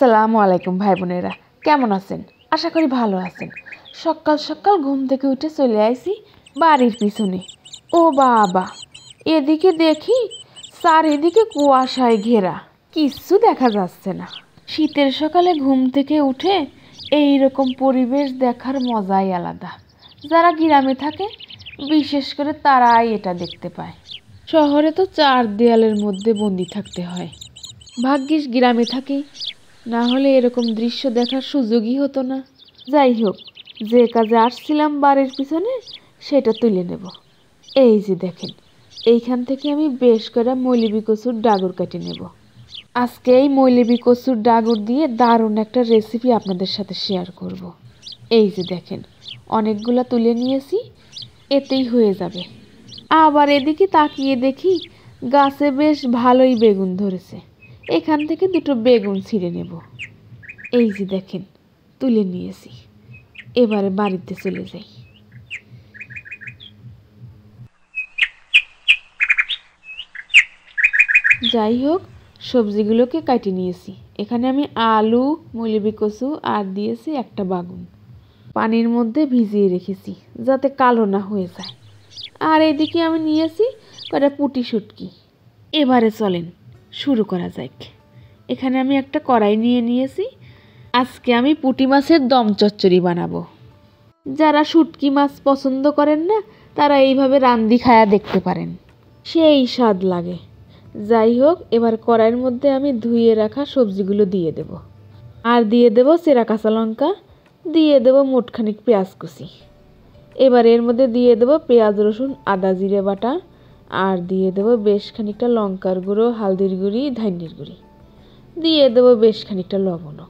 আসসালামু আলাইকুম ভাই বোনেরা, কেমন আছেন? আশা করি ভালো আছেন। সকাল সকাল ঘুম থেকে উঠে চলে আইছি বাড়ির পিছনে। ও বাবা, এদিকে দেখি চারিদিকে কুয়াশায় ঘেরা, কিচ্ছু দেখা যাচ্ছে না। শীতের সকালে ঘুম থেকে উঠে এই রকম পরিবেশ দেখার মজাই আলাদা। যারা গ্রামে থাকে বিশেষ করে তারাই এটা দেখতে পায়। শহরে তো চার দেয়ালের মধ্যে বন্দি থাকতে হয়। ভাগ্যিস গ্রামে থাকি, না হলে এরকম দৃশ্য দেখার সুযোগই হতো না। যাই হোক, যে কাজে আসছিলাম বাড়ির পিছনে সেটা তুলে নেব। এই যে দেখেন, এইখান থেকে আমি বেশ করে মৌলবি কচুর ডাগর কেটে নেব। আজকে এই মৌলবি কচুর ডাগর দিয়ে দারুণ একটা রেসিপি আপনাদের সাথে শেয়ার করব। এই যে দেখেন, অনেকগুলা তুলে নিয়েছি, এতেই হয়ে যাবে। আবার এদিকে তাকিয়ে দেখি গাছে বেশ ভালোই বেগুন ধরেছে। এখান থেকে দুটো বেগুন ছিঁড়ে নেব। এই যে দেখেন, তুলে নিয়েছি। এবারে বাড়িতে চলে যাই। যাই হোক, সবজিগুলোকে কাটিয়ে নিয়েছি। এখানে আমি আলু, মৌলবি কচু আর দিয়েছি একটা বাগুন। পানির মধ্যে ভিজিয়ে রেখেছি যাতে কালো না হয়ে যায়। আর এদিকে আমি নিয়েছি কটা পুঁটি শুটকি। এবারে চলেন শুরু করা যাক। এখানে আমি একটা কড়াই নিয়েছি। আজকে আমি পুঁটি মাছের দম চচ্চড়ি বানাবো। যারা শুটকি মাছ পছন্দ করেন না তারা এইভাবে রান্দি খায়া দেখতে পারেন, সেই স্বাদ লাগে। যাই হোক, এবার কড়াইয়ের মধ্যে আমি ধুয়ে রাখা সবজিগুলো দিয়ে দেব। আর দিয়ে দেব চেরা কাঁচা লঙ্কা, দিয়ে দেব মোটখানিক পেঁয়াজ কুচি। এবার এর মধ্যে দিয়ে দেব পেঁয়াজ রসুন আদা জিরে বাটা, আর দিয়ে দেব বেশ খানিকটা লঙ্কার গুঁড়ো, হালদির গুঁড়ি, ধনিয়ার গুঁড়ি, দিয়ে দেব বেশ খানিকটা লবণও।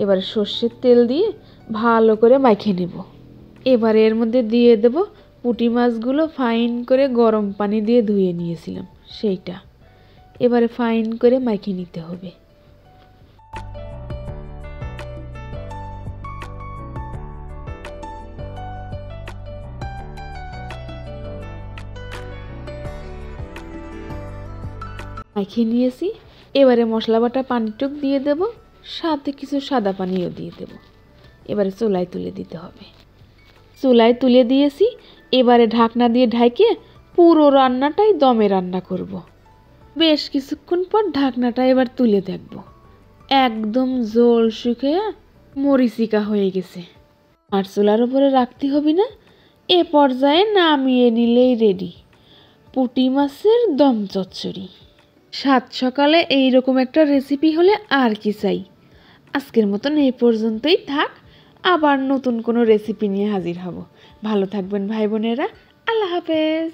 এবার সর্ষের তেল দিয়ে ভালো করে মাখিয়ে নেব। এবার এর মধ্যে দিয়ে দেব পুঁটি মাছগুলো ফাইন করে গরম পানি দিয়ে ধুয়ে নিয়েছিলাম সেইটা। এবারে ফাইন করে মাখিয়ে নিতে হবে। মাখিয়ে নিয়েছি। এবারে মশলা বাটা পানিটুক দিয়ে দেব, সাথে কিছু সাদা পানিও দিয়ে দেব। এবারে চুলায় তুলে দিতে হবে। চুলায় তুলে দিয়েছি। এবারে ঢাকনা দিয়ে ঢাকিয়ে পুরো রান্নাটাই দমে রান্না করব। বেশ কিছুক্ষণ পর ঢাকনাটা এবার তুলে দেখব, একদম জল শুকিয়ে মরিচিকা হয়ে গেছে। আর চুলার উপরে রাখতে হবে না। এ পর্যায়ে নামিয়ে নিলেই রেডি পুঁটি মাছের দম চচ্চড়ি। সাত সকালে এইরকম একটা রেসিপি হলে আর কি চাই। আজকের মতন এই পর্যন্তই থাক, আবার নতুন কোনো রেসিপি নিয়ে হাজির হব। ভালো থাকবেন ভাই বোনেরা, আল্লাহ হাফেজ।